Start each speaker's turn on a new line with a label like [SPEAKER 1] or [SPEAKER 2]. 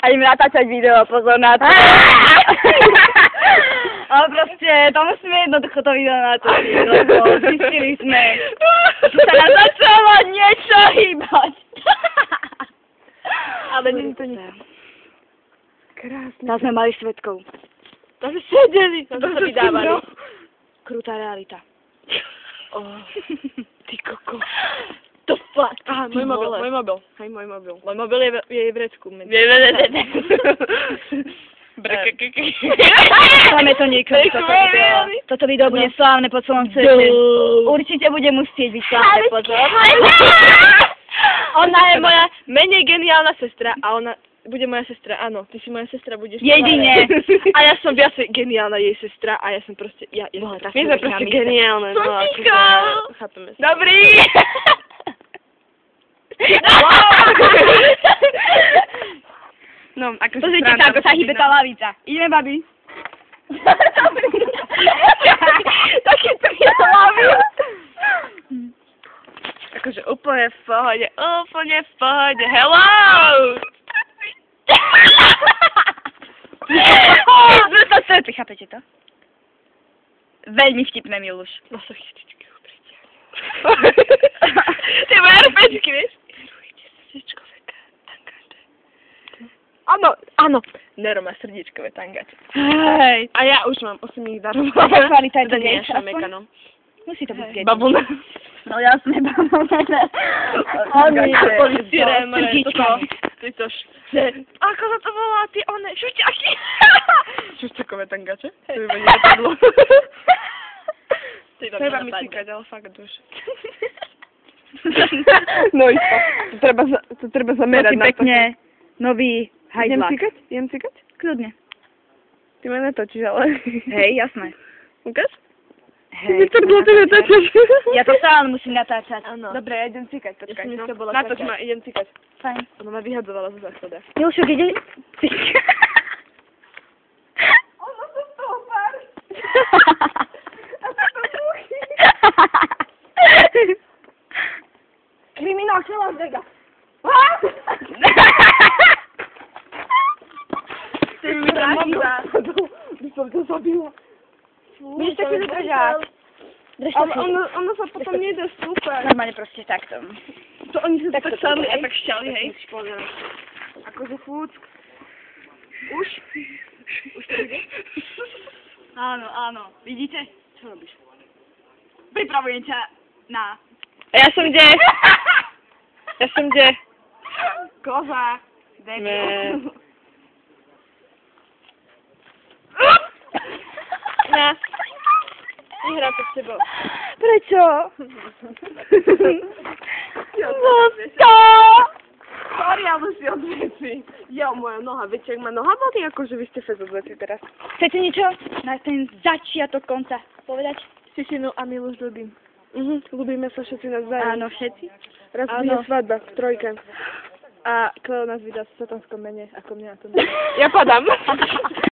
[SPEAKER 1] A jim natáčať video, pozor na to. Ale proste, to musíme jednoducho to video natočiť, lebo zistili sme, že sa nám začalo niečo hýbať. Ale nie to nič.
[SPEAKER 2] Krásne.
[SPEAKER 1] Tam sme mali svedkov.
[SPEAKER 2] Tam sme sedeli.
[SPEAKER 1] Tam sa vydávali. Krutá realita.
[SPEAKER 2] Oh, ty koko.
[SPEAKER 1] To fakt.
[SPEAKER 2] Aha, môj mobil. Hej, môj mobil. Môj mobil je v vrecku.
[SPEAKER 1] Máme to niekoho, toto video. Toto video bude slávne po celom svete. Určite bude musieť byť slávne, pozor.
[SPEAKER 2] Ona je moja menej geniálna sestra a ona bude moja sestra, áno, ty si moja sestra, budeš...
[SPEAKER 1] Jedine.
[SPEAKER 2] A ja som viacej geniálna jej sestra a ja som proste... My sme proste geniálne.
[SPEAKER 1] Som ticho.
[SPEAKER 2] Chápeme sa.
[SPEAKER 1] Dobrý.
[SPEAKER 2] No, ako
[SPEAKER 1] pozrite sa, ako sa hýbe tá lavica. Ideme, babi. Také to je lavica.
[SPEAKER 2] Akože úplne v pohode, hello!
[SPEAKER 1] Vy chápete to? Veľmi vtipné, Miluš.
[SPEAKER 2] No sa chytičky uprieťa. Ty moje RPčky, vieš? Darujte srdíčkové tangáče. Áno. Nero má srdíčkové tangáče.
[SPEAKER 1] Hej.
[SPEAKER 2] A ja už mám 8 ich darovala.
[SPEAKER 1] Aká kvalita je
[SPEAKER 2] Teda
[SPEAKER 1] to
[SPEAKER 2] nie,
[SPEAKER 1] vieš,
[SPEAKER 2] šamekanom.
[SPEAKER 1] Musí to byť
[SPEAKER 2] Babuna.
[SPEAKER 1] No jasné, babuna.
[SPEAKER 2] Polystyrén, ty což. Ako sa to volá, ty one, šuťaky. Šuťakové tangače? To by ma nenapadlo. Treba mi cíkať, ale fakt už. No isto, to treba zamerať na to.
[SPEAKER 1] Pekne nový hajzlak.
[SPEAKER 2] Idem cíkať?
[SPEAKER 1] Kľudne.
[SPEAKER 2] Ty ma netočíš, ale...
[SPEAKER 1] Hej, jasné.
[SPEAKER 2] Ukáž?
[SPEAKER 1] Hej. Ja to stále musím natáčať.
[SPEAKER 2] Áno. Dobre, ja idem cíkať, počkaj. Natoč ma, idem cíkať.
[SPEAKER 1] Fajn.
[SPEAKER 2] Ona ma vyhadzovala zo záchoda.
[SPEAKER 1] Milšok, ide...
[SPEAKER 2] Ona sa z toho pár. Kriminál Las Vegas. Ty mi vražda. By som to zabila.
[SPEAKER 1] Budeš tak si držať.
[SPEAKER 2] Ale ono sa potom nedá stúpať.
[SPEAKER 1] Normálne proste takto.
[SPEAKER 2] To oni sa tak sadli a
[SPEAKER 1] hej?
[SPEAKER 2] tak šťali, hej? Akože fúck. Už to ide?
[SPEAKER 1] Áno. Vidíte? Čo robíš? Pripravujem ťa na...
[SPEAKER 2] A ja som kde?
[SPEAKER 1] Koza.
[SPEAKER 2] Ne. Na. Nehrá to s tebou.
[SPEAKER 1] Prečo?
[SPEAKER 2] Sorry, ale si odveci. Jo, moja noha. Viete, jak ma noha bolí? Akože vy ste fez odveci teraz.
[SPEAKER 1] Chcete niečo na ten začiatok konca povedať?
[SPEAKER 2] Sisinu a Miluš ľúbim. Ľúbime sa všetci navzájom.
[SPEAKER 1] Áno, všetci.
[SPEAKER 2] Raz bude svadba v trojke. A Kleo nás vydá v satanskom mene, ako mňa to mene. Ja padám.